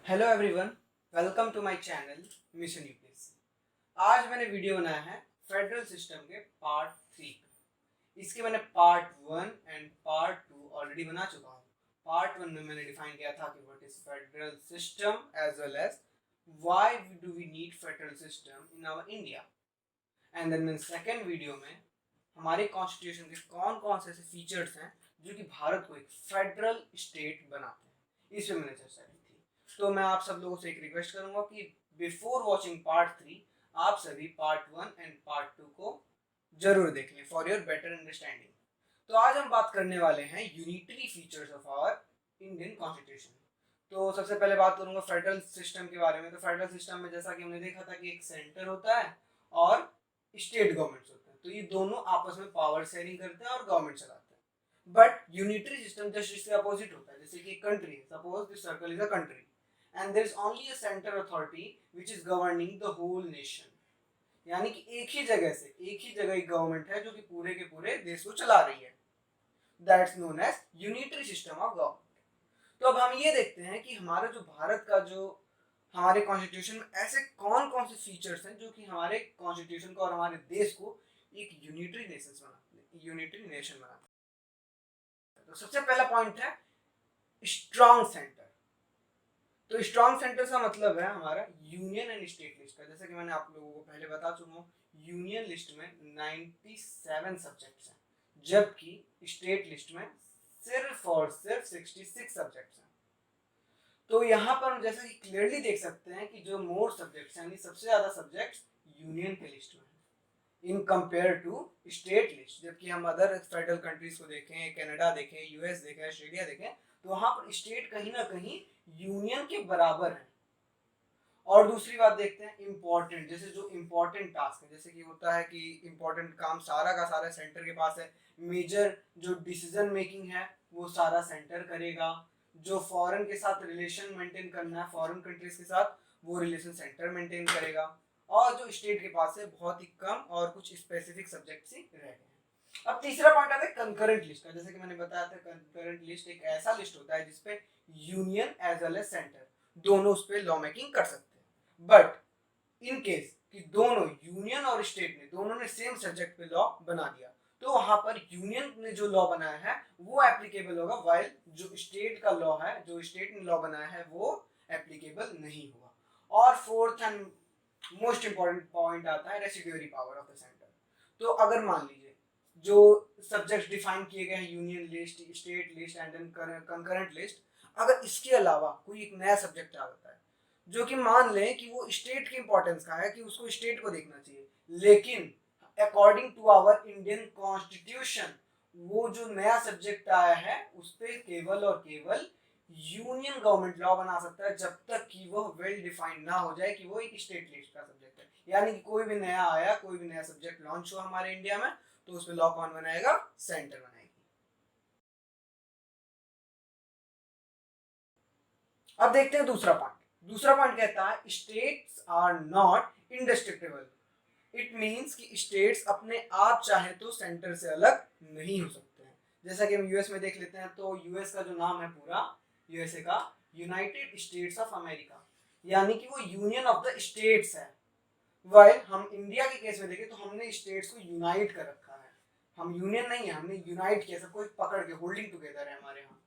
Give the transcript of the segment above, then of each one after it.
Hello everyone, welcome to my channel mission UPSC. आज मैंने video बनाया है फेडरल सिस्टम के पार्ट 3। इसके मैंने पार्ट 1 एंड पार्ट 2 ऑलरेडी बना चुका हूँ। पार्ट 1 में मैंने डिफाइन किया था कि what is federal system as well as why do we need federal system in our India. And then मैंने सेकेंड वीडियो में हमारे कॉन्स्टिट्यूशन के कौन कौन से ऐसे फीचर्स हैं जो कि भारत को एक फेडरल स्टेट बनाते हैं, इस पे मैंने चर्चा की थी। तो मैं आप सब लोगों से एक रिक्वेस्ट करूंगा कि बिफोर वॉचिंग पार्ट 3 आप सभी पार्ट 1 एंड पार्ट 2 को जरूर देख लें फॉर योर बेटर अंडरस्टैंडिंग। तो आज हम बात करने वाले हैं unitary features of our Indian constitution. तो सबसे पहले बात करूंगा फेडरल सिस्टम के बारे में। तो फेडरल सिस्टम में जैसा कि हमने देखा था कि एक सेंटर होता है और स्टेट गवर्नमेंट्स होते हैं, तो ये दोनों आपस में पावर शेयरिंग करते हैं और गवर्नमेंट चलाते हैं। बट यूनिटरी सिस्टम जस्ट इसके अपोजिट होता है। जैसे कि एक कंट्री है, suppose this circle is a country and there is only a centre authority which is governing the whole nation. यानी कि एक ही जगह एक गवर्नमेंट है जो कि पूरे के पूरे देश को चला रही है। That's known as unitary system of government. तो अब हम ये देखते हैं कि हमारा जो भारत का जो हमारे कॉन्स्टिट्यूशन में ऐसे कौन कौन से फीचर्स हैं जो कि हमारे कॉन्स्टिट्यूशन को और हमारे देश को एक यूनिटरी नेशन बनाते हैं। तो सबसे पहला पॉइंट है स्ट्रॉन्ग सेंटर। तो स्ट्रॉन्ग सेंटर का मतलब है हमारा यूनियन एंड स्टेट लिस्ट का। जैसे कि मैंने आप लोगों को पहले बता चुका हूँ, यूनियन लिस्ट में 97 सब्जेक्ट्स हैं, जबकि स्टेट लिस्ट में सिर्फ और सिर्फ 66 सब्जेक्ट्स हैं। तो यहाँ पर हम जैसा कि क्लियरली देख सकते हैं कि जो मोर सब्जेक्ट्स यानी सबसे ज्यादा सब्जेक्ट्स यूनियन के लिस्ट में in compare to state list. जबकि हम अदर फेडरल कंट्रीज को देखें, कनाडा देखें, यूएस देखें, ऑस्ट्रेलिया देखें, तो वहां पर स्टेट कहीं ना कहीं यूनियन के बराबर है। और दूसरी बात देखते हैं इंपॉर्टेंट, जैसे जो इंपॉर्टेंट टास्क है, जैसे कि होता है कि इंपॉर्टेंट काम सारा का सारा सेंटर के पास है। मेजर जो डिसीजन मेकिंग है वो सारा सेंटर करेगा। जो फॉरेन के साथ रिलेशन मेंटेन करना है, फॉरेन कंट्रीज के साथ, वो रिलेशन सेंटर मेंटेन करेगा। और जो स्टेट के पास है बहुत ही कम और कुछ स्पेसिफिक सब्जेक्ट्स ही रह गए हैं। अब तीसरा पॉइंट आता है कंकरेंट लिस्ट का। जैसे कि मैंने बताया था, कंकरेंट लिस्ट एक ऐसा लिस्ट होता है जिसपे union as well as centre दोनों उस पर लॉ मेकिंग कर सकते हैं। बट इन केस कि दोनों यूनियन और स्टेट ने दोनों ने सेम सब्जेक्ट पे लॉ बना दिया, तो वहां पर यूनियन ने जो लॉ बनाया है वो एप्लीकेबल होगा, वाइल जो स्टेट का लॉ है, जो स्टेट ने लॉ बनाया है, वो एप्लीकेबल नहीं होगा। और fourth and most important point आता है रेसिड्यूअरी पावर ऑफ द सेंटर। तो अगर मान लीजिए जो सब्जेक्ट्स डिफाइन किए गए हैं, union list, state list and then concurrent list, अगर इसके अलावा कोई एक नया सब्जेक्ट आ जाता है जो कि मान लें कि वो स्टेट की इंपॉर्टेंस का है, कि उसको स्टेट को देखना चाहिए, लेकिन according to our Indian constitution वो जो नया सब्जेक्ट आया है उस पर केवल और केवल यूनियन गवर्नमेंट लॉ बना सकता है, जब तक कि वो वेल डिफाइंड ना हो जाए कि वो एक स्टेट लिस्ट का सब्जेक्ट है। यानी कि कोई भी नया आया, कोई भी नया सब्जेक्ट लॉन्च हुआ हमारे इंडिया में, तो उसमें लॉ कौन बनाएगा? सेंटर बनाएगी। अब देखते हैं दूसरा पॉइंट। दूसरा पॉइंट कहता है states are not indestructible. It means कि स्टेट्स अपने आप चाहे तो सेंटर से अलग नहीं हो सकते हैं। जैसा कि हम यूएस में देख लेते हैं, तो यूएस का जो नाम है पूरा यूएसए का, यूनाइटेड स्टेट्स ऑफ अमेरिका, यानी कि वो यूनियन ऑफ द स्टेट्स है। वाइल हम इंडिया के केस में देखें तो हमने स्टेट्स को यूनाइट कर रखा है। हम यूनियन नहीं है, हमने यूनाइट किया, सबको पकड़ के होल्डिंग टुगेदर है हमारे यहाँ।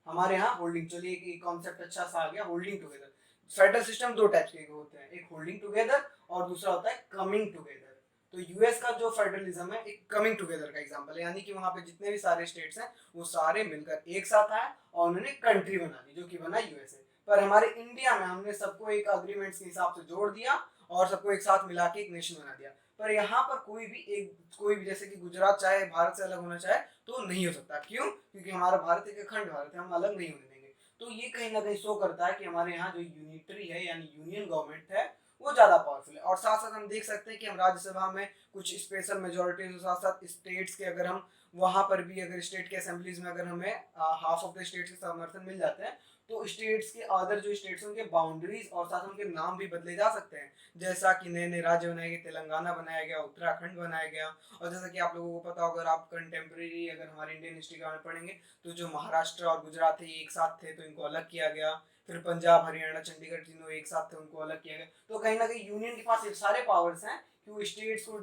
हमारे यहाँ होल्डिंग, चलिए एक कॉन्सेप्ट अच्छा सा आ गया, होल्डिंग टुगेदर। फेडरल सिस्टम दो टाइप्स के होते हैं, एक होल्डिंग टुगेदर और दूसरा होता है कमिंग टुगेदर। तो यूएस का जो फेडरलिज्म है एक कमिंग टुगेदर का एग्जांपल है, यानी कि वहां पे जितने भी सारे स्टेट्स हैं वो सारे मिलकर एक साथ आए और उन्होंने कंट्री बना दी, जो कि बना यूएसए। पर हमारे इंडिया में हमने सबको एक अग्रीमेंट्स के हिसाब से जोड़ दिया और सबको एक साथ मिला के एक नेशन बना दिया। पर यहाँ पर कोई भी जैसे कि गुजरात चाहे भारत से अलग होना चाहे तो नहीं हो सकता। क्यों? क्योंकि हमारा भारत एक अखंड भारत है, हम अलग नहीं होने देंगे। तो ये कहीं ना कहीं शो करता है कि हमारे यहाँ जो यूनिटरी है यानी यूनियन गवर्नमेंट है वो ज्यादा पावरफुल है। और साथ साथ हम देख सकते हैं कि हम राज्यसभा में कुछ स्पेशल मेजोरिटी के साथ साथ स्टेट्स के अगर हम वहाँ पर भी अगर स्टेट के असेंबलीज में अगर हमें हाफ ऑफ द स्टेट्स के समर्थन मिल जाते हैं तो स्टेट्स के अदर जो स्टेट्स हैं उनके बाउंड्रीज और साथ उनके नाम भी बदले जा सकते हैं। जैसा कि नए नए राज्य बनाए गए, तेलंगाना बनाया गया, उत्तराखंड बनाया गया। और जैसा कि आप लोगों को पता होगा, अगर आप कंटेम्प्रेरी अगर हमारे इंडियन हिस्ट्री के बारे में पढ़ेंगे तो जो महाराष्ट्र और गुजरात थे एक साथ थे तो इनको अलग किया गया। फिर पंजाब, हरियाणा, चंडीगढ़ तीनों एक साथ थे, उनको अलग किया गया। तो कहीं ना कहीं यूनियन के पास ये सारे पावर्स हैं कि वो स्टेट्स को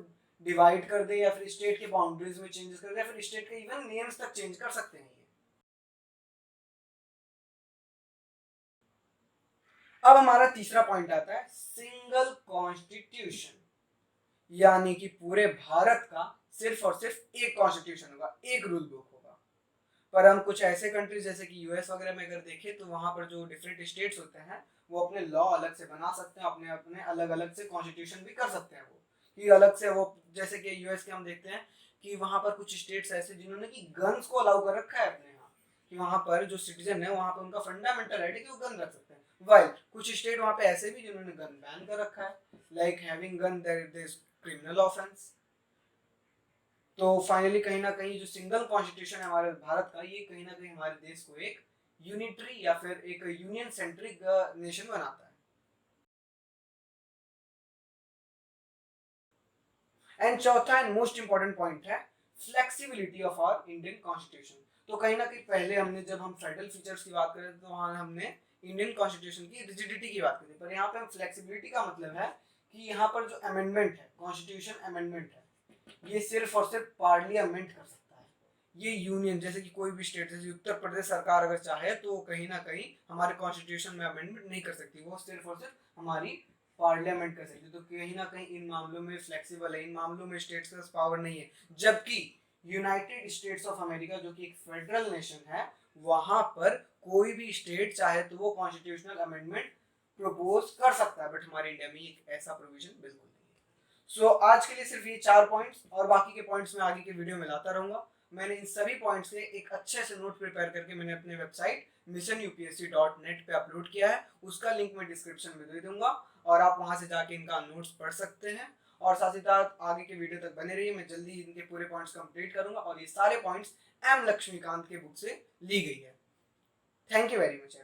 डिवाइड कर दे या फिर स्टेट के बाउंड्रीज में चेंजेस कर दे या फिर स्टेट के इवन नेम्स तक चेंज कर सकते हैं ये। अब हमारा तीसरा पॉइंट आता है सिंगल कॉन्स्टिट्यूशन, यानी कि पूरे भारत का सिर्फ और सिर्फ एक कॉन्स्टिट्यूशन होगा, एक रूल बुक होगा। पर हम कुछ ऐसे कंट्रीज जैसे कि यूएस वगैरह में अगर देखें तो वहां पर जो डिफरेंट स्टेट्स होते हैं वो अपने लॉ अलग से बना सकते हैं, अपने अपने अलग अलग से कॉन्स्टिट्यूशन भी कर सकते हैं। वो कि अलग से वो, जैसे कि यूएस के हम देखते हैं कि वहां पर कुछ स्टेट्स ऐसे जिन्होंने कि गन्स को अलाउ कर रखा है अपने यहाँ, कि वहां पर जो सिटीजन है वहां पर उनका फंडामेंटल राइट है कि वो गन रख सकते हैं। वाइल कुछ स्टेट वहां पे ऐसे भी जिन्होंने गन बैन कर रखा है, like having gun there is criminal offence. तो फाइनली कहीं ना कहीं जो सिंगल कॉन्स्टिट्यूशन है हमारे भारत का, ये कहीं ना कहीं हमारे देश को एक यूनिटरी या फिर एक यूनियन सेंट्रिक नेशन बनाता है। एंड चौथा एंड मोस्ट इंपॉर्टेंट पॉइंट है flexibility of our Indian constitution. तो कहीं ना कहीं पहले हमने जब हम फेडरल फीचर्स की बात करें तो वहां हमने इंडियन कॉन्स्टिट्यूशन की रिजिडिटी की बात करी, पर यहाँ पे हम फ्लेक्सिबिलिटी का मतलब है कि यहाँ पर जो अमेंडमेंट है, कॉन्स्टिट्यूशन अमेंडमेंट है, ये सिर्फ और सिर्फ पार्लियामेंट कर सकता है। ये यूनियन जैसे कि कोई भी स्टेट, जैसे उत्तर प्रदेश सरकार अगर चाहे तो कहीं ना कहीं हमारे कॉन्स्टिट्यूशन में अमेंडमेंट नहीं कर सकती, वो सिर्फ और सिर्फ हमारी पार्लियामेंट कर सकती है। तो कहीं ना कहीं इन मामलों में फ्लेक्सिबल है, इन मामलों में स्टेट्स के पास पावर नहीं है। जबकि यूनाइटेड स्टेट्स ऑफ अमेरिका जो कि एक फेडरल नेशन है, वहां पर कोई भी स्टेट चाहे तो वो कॉन्स्टिट्यूशनल अमेंडमेंट प्रपोज कर सकता है, बट हमारे इंडिया में एक ऐसा प्रोविजन बिल्कुल नहीं है। सो आज के लिए सिर्फ ये 4 पॉइंट्स, और बाकी के पॉइंट्स मैं आगे के वीडियो में लाता रहूंगा। मैंने इन सभी पॉइंट्स के एक अच्छे से नोट प्रिपेयर करके मैंने अपने वेबसाइट missionupsc.net पे अपलोड किया है, उसका लिंक मैं डिस्क्रिप्शन में दे दूंगा और आप वहां से जाके इनका नोट्स पढ़ सकते हैं। और साथ ही साथ आगे के वीडियो तक बने रहिए, मैं जल्दी इनके पूरे पॉइंट्स कंप्लीट करूंगा और ये सारे पॉइंट्स एम लक्ष्मीकांत के बुक से ली गई है। Thank you very much.